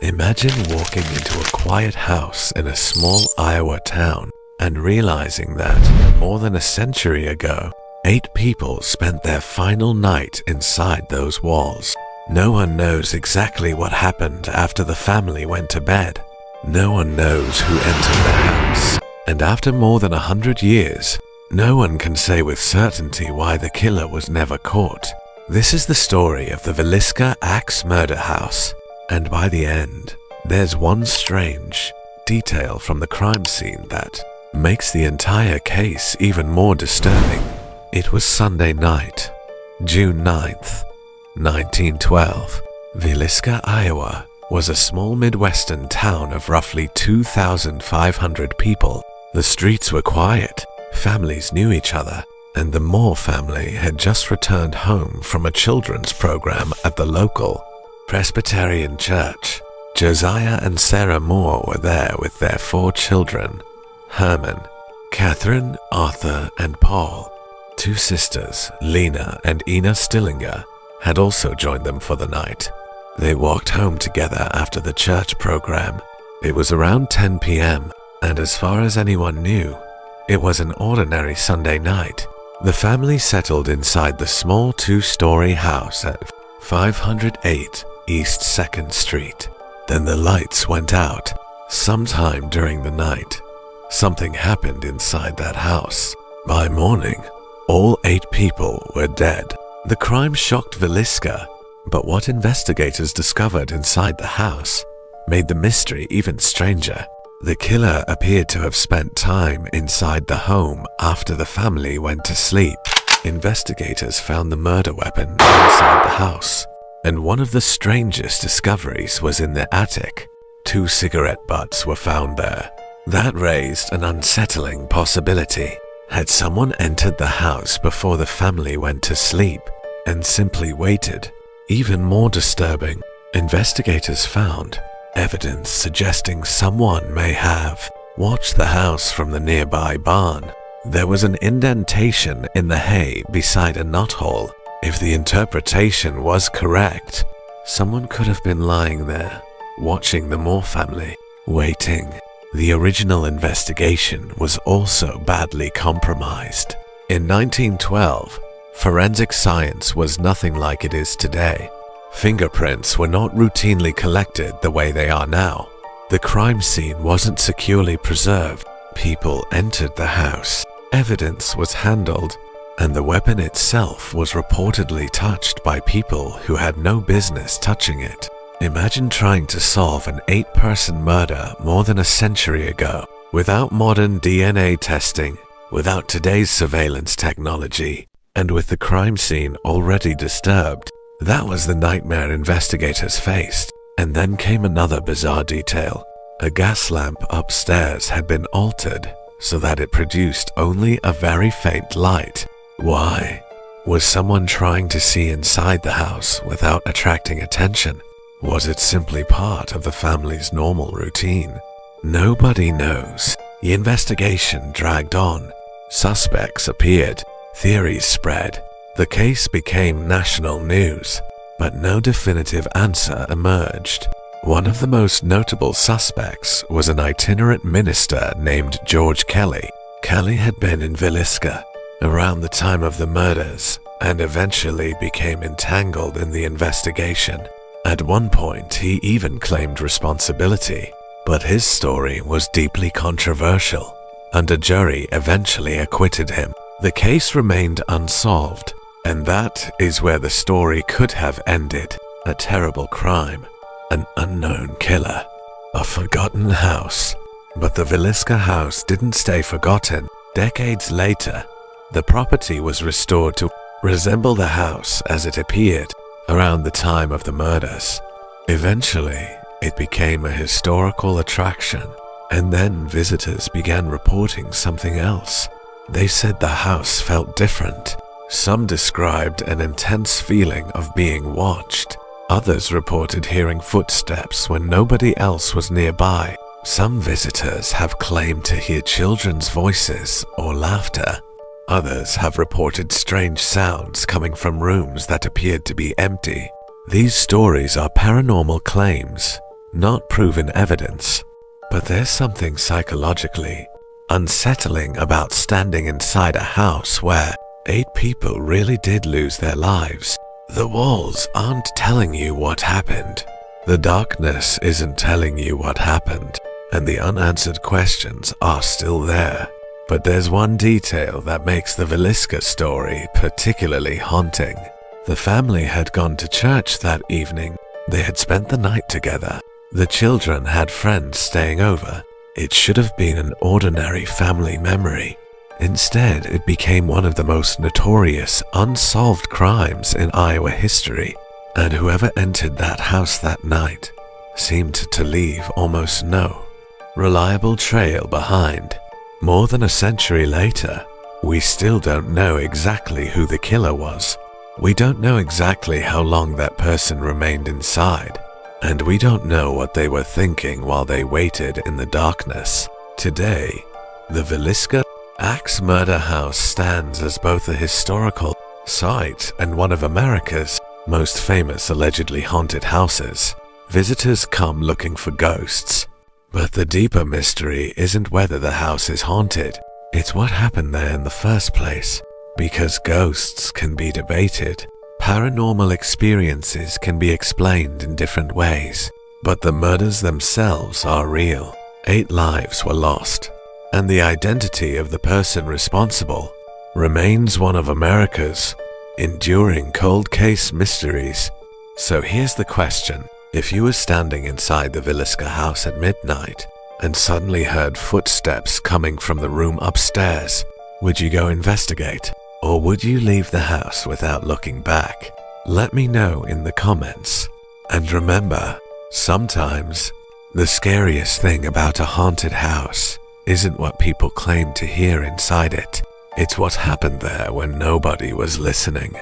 Imagine walking into a quiet house in a small Iowa town and realizing that, more than a century ago, 8 people spent their final night inside those walls. No one knows exactly what happened after the family went to bed. No one knows who entered the house. And after more than 100 years, no one can say with certainty why the killer was never caught. This is the story of the Villisca Axe Murder House. And by the end, there's one strange detail from the crime scene that makes the entire case even more disturbing. It was Sunday night, June 9th, 1912. Villisca, Iowa was a small Midwestern town of roughly 2,500 people. The streets were quiet, families knew each other, and the Moore family had just returned home from a children's program at the local Presbyterian church. Josiah and Sarah Moore were there with their 4 children, Herman, Catherine, Arthur, and Paul. 2 sisters, Lena and Ina Stillinger, had also joined them for the night. They walked home together after the church program. It was around 10 p.m., and as far as anyone knew, it was an ordinary Sunday night. The family settled inside the small 2-story house at 508 East 2nd Street. Then the lights went out. Sometime during the night, something happened inside that house. By morning, all 8 people were dead. The crime shocked Villisca, but what investigators discovered inside the house made the mystery even stranger. The killer appeared to have spent time inside the home after the family went to sleep. Investigators found the murder weapon inside the house, and one of the strangest discoveries was in the attic. 2 cigarette butts were found there. That raised an unsettling possibility. Had someone entered the house before the family went to sleep and simply waited? Even more disturbing, investigators found evidence suggesting someone may have watched the house from the nearby barn. There was an indentation in the hay beside a knothole. If the interpretation was correct, someone could have been lying there, watching the Moore family, waiting. The original investigation was also badly compromised. In 1912, forensic science was nothing like it is today. Fingerprints were not routinely collected the way they are now. The crime scene wasn't securely preserved. People entered the house, evidence was handled, and the weapon itself was reportedly touched by people who had no business touching it. Imagine trying to solve an 8-person murder more than a century ago, without modern DNA testing, without today's surveillance technology, and with the crime scene already disturbed. That was the nightmare investigators faced. And then came another bizarre detail. A gas lamp upstairs had been altered so that it produced only a very faint light. Why? Was someone trying to see inside the house without attracting attention? Was it simply part of the family's normal routine? Nobody knows. The investigation dragged on. Suspects appeared. Theories spread. The case became national news, but no definitive answer emerged. One of the most notable suspects was an itinerant minister named George Kelly. Kelly had been in Villisca around the time of the murders and eventually became entangled in the investigation. At one point, he even claimed responsibility, but his story was deeply controversial, and a jury eventually acquitted him. The case remained unsolved, and that is where the story could have ended. A terrible crime, an unknown killer, a forgotten house. But the Villisca house didn't stay forgotten. Decades later, the property was restored to resemble the house as it appeared around the time of the murders. Eventually, it became a historical attraction, and then visitors began reporting something else. They said the house felt different. Some described an intense feeling of being watched. Others reported hearing footsteps when nobody else was nearby. Some visitors have claimed to hear children's voices or laughter. Others have reported strange sounds coming from rooms that appeared to be empty. These stories are paranormal claims, not proven evidence. But there's something psychologically unsettling about standing inside a house where 8 people really did lose their lives. The walls aren't telling you what happened. The darkness isn't telling you what happened. And the unanswered questions are still there. But there's one detail that makes the Villisca story particularly haunting. The family had gone to church that evening. They had spent the night together. The children had friends staying over. It should have been an ordinary family memory. Instead, it became one of the most notorious unsolved crimes in Iowa history, and whoever entered that house that night seemed to leave almost no reliable trail behind. More than a century later, we still don't know exactly who the killer was. We don't know exactly how long that person remained inside, and we don't know what they were thinking while they waited in the darkness. Today, the Villisca Axe Murder House stands as both a historical site and one of America's most famous allegedly haunted houses. Visitors come looking for ghosts, but the deeper mystery isn't whether the house is haunted, it's what happened there in the first place. Because ghosts can be debated, paranormal experiences can be explained in different ways, but the murders themselves are real. 8 lives were lost, and the identity of the person responsible remains one of America's enduring cold case mysteries. So here's the question. If you were standing inside the Villisca house at midnight and suddenly heard footsteps coming from the room upstairs, would you go investigate? Or would you leave the house without looking back? Let me know in the comments. And remember, sometimes the scariest thing about a haunted house isn't what people claim to hear inside it. It's what happened there when nobody was listening.